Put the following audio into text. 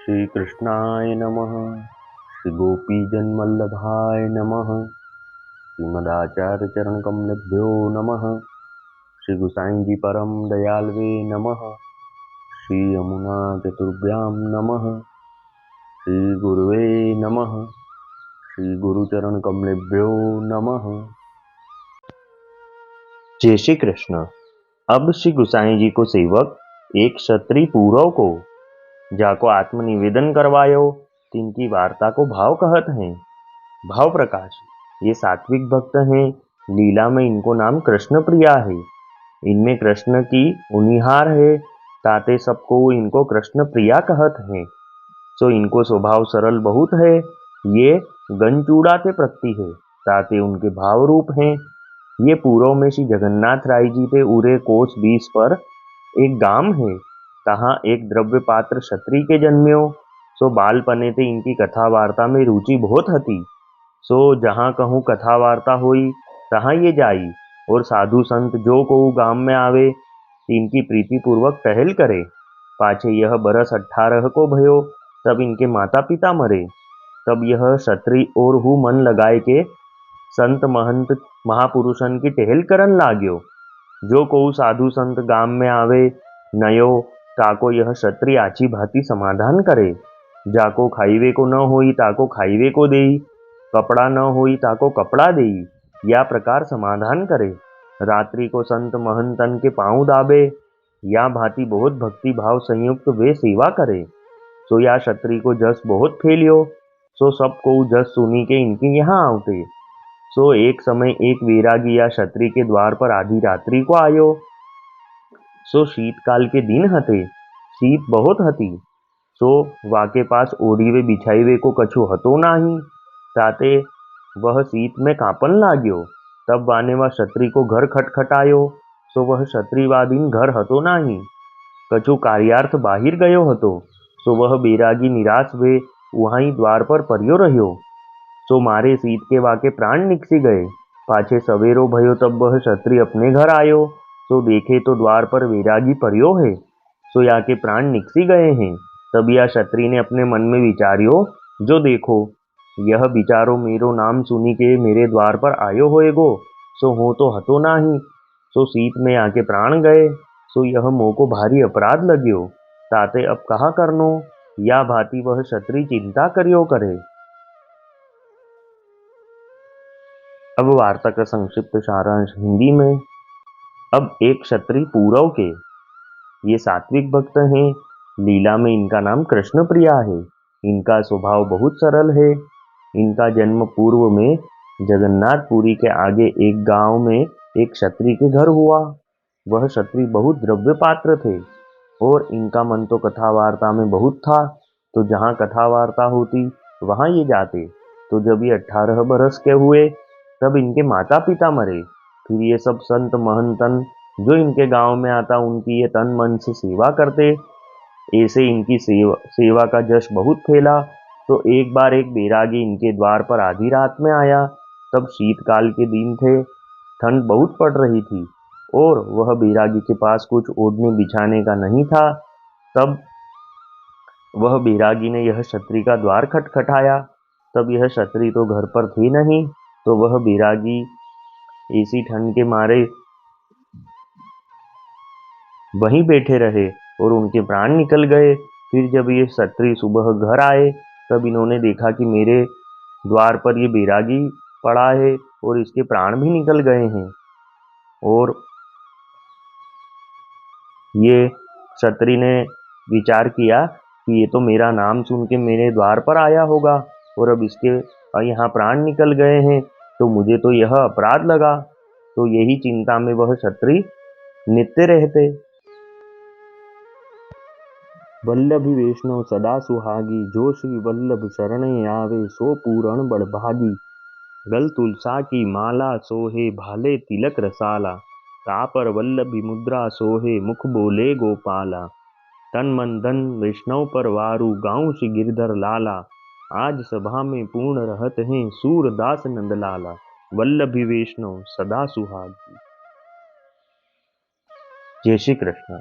श्री कृष्णाय नमः। श्री गोपीजनवल्लभाय नमः। श्रीमदाचार्य चरण कमलेभ्यो नमः। श्री गुसाई जी परम दयालवे नमः। श्री यमुना चतुर्भ्यां नमः। श्री गुरुवे नमः। श्री गुरुचरण कमलेभ्यो नमः। जय श्री कृष्ण। अब श्री गुसाई जी को सेवक एक क्षत्रिय पूरव को जाको आत्मनिवेदन करवायो, तिनकी वार्ता को भाव कहत हैं। भाव प्रकाश, ये सात्विक भक्त हैं। लीला में इनको नाम कृष्ण प्रिया है। इनमें कृष्ण की उनिहार है, ताते सबको इनको कृष्ण प्रिया कहत हैं। सो इनको स्वभाव सरल बहुत है। ये गंचूड़ा के प्रति है, ताते उनके भाव रूप हैं। ये पूर्व में श्री जगन्नाथ राय जी के उरे कोस 20 पर एक गांव है। तहाँ एक द्रव्य पात्र क्षत्रिय के जन्म्यो। सो बालपने ते इनकी कथा वार्ता में रुचि बहुत हती। सो जहाँ कहूँ कथा वार्ता हुई तहाँ ये जाई, और साधु संत जो को गांव में आवे इनकी प्रीति पूर्वक टहल करे। पाछे यह बरस 18 को भयो, तब इनके माता पिता मरे। तब यह क्षत्रिय और हु मन लगाए के संत महंत महापुरुषन की टहल करन लाग्यो। जो को साधु संत गांव में आवे नयो, ताको यह क्षत्रिय आची भांति समाधान करे। जाको खाइवे को न होई ताको खाइवे को देई, कपड़ा न होई ताको कपड़ा देई, या प्रकार समाधान करे। रात्रि को संत महंतन के पांव दाबे, या भांति बहुत भक्ति भाव संयुक्त वे सेवा करे। सो या क्षत्रिय को जस बहुत फैलियो। सो सब को जस सुनी के इनके यहाँ आवते। सो एक समय एक वैरागी या क्षत्रिय के द्वार पर आधी रात्रि को आयो। सो शीतकाल के दिन हते, शीत बहुत हती। सो वाके पास ओढ़ीवे बिछाईवे को कछु हतो नाही, ताते वह शीत में कांपन लाग्यो। तब वाने वह क्षत्रिय को घर खटखटायो। सो वह क्षत्रिय वा दिन घर हतो नाही, कछु कार्यार्थ बाहिर गयो हतो। सो वह बैरागी निराश वे वहीं द्वार पर पर्यो रह्यो। सो मारे शीत के वाके प्राण निकसी गए। पाछे सवेरो भयो, तब वह क्षत्रिय अपने घर आयो। सो देखे तो द्वार पर वैरागी पर्यो है। सो या के प्राण निकसी गए हैं। तब या क्षत्रिय ने अपने मन में विचार्यो, जो देखो यह विचारो मेरो नाम सुनी के मेरे द्वार पर आयो होएगो। सो हो तो हतो नाही, सो शीत में आके प्राण गए। सो यह मोह को भारी अपराध लग्यो, ताते अब कहा करनो। या भांति वह क्षत्रिय चिंता करियो करे। अब वार्ता का संक्षिप्त सारांश हिंदी में। अब एक क्षत्रिय पूरव के, ये सात्विक भक्त हैं। लीला में इनका नाम कृष्ण प्रिया है। इनका स्वभाव बहुत सरल है। इनका जन्म पूर्व में जगन्नाथपुरी के आगे एक गांव में एक क्षत्रिय के घर हुआ। वह क्षत्रिय बहुत द्रव्य पात्र थे, और इनका मन तो कथा वार्ता में बहुत था। तो जहाँ कथा वार्ता होती वहाँ ये जाते। तो जब ये 18 बरस के हुए, तब इनके माता पिता मरे। फिर ये सब संत महंतन जो इनके गांव में आता, उनकी ये तन मन से सेवा करते। ऐसे इनकी सेवा का जश बहुत फैला। तो एक बार एक बैरागी इनके द्वार पर आधी रात में आया। तब शीतकाल के दिन थे, ठंड बहुत पड़ रही थी, और वह बैरागी के पास कुछ ओढ़ने बिछाने का नहीं था। तब वह बैरागी ने यह क्षत्रिय का द्वार खटखटाया। तब यह क्षत्रिय तो घर पर थे नहीं। तो वह बैरागी ऐसी ठंड के मारे वहीं बैठे रहे, और उनके प्राण निकल गए। फिर जब ये क्षत्रिय सुबह घर आए, तब इन्होंने देखा कि मेरे द्वार पर ये बैरागी पड़ा है, और इसके प्राण भी निकल गए हैं। और ये क्षत्रिय ने विचार किया कि ये तो मेरा नाम सुन के मेरे द्वार पर आया होगा, और अब इसके यहाँ प्राण निकल गए हैं, तो मुझे तो यह अपराध लगा। तो यही चिंता में वह क्षत्रिय नित्य रहते। वल्लभी वैष्णव सदा सुहागी, जो श्री वल्लभ शरण आवे सो पूरण बड़भागी। गल तुलसा की माला सोहे, भाले तिलक रसाला। तापर वल्लभी मुद्रा सोहे, मुख बोले गोपाला। तन मन धन वैष्णव पर वारू, गाँव श्री गिरधर लाला। आज सभा में पूर्ण रहत हैं, सूरदास नंदलाला। वल्लभी वैष्णव सदा सुहागी। जय श्री कृष्ण।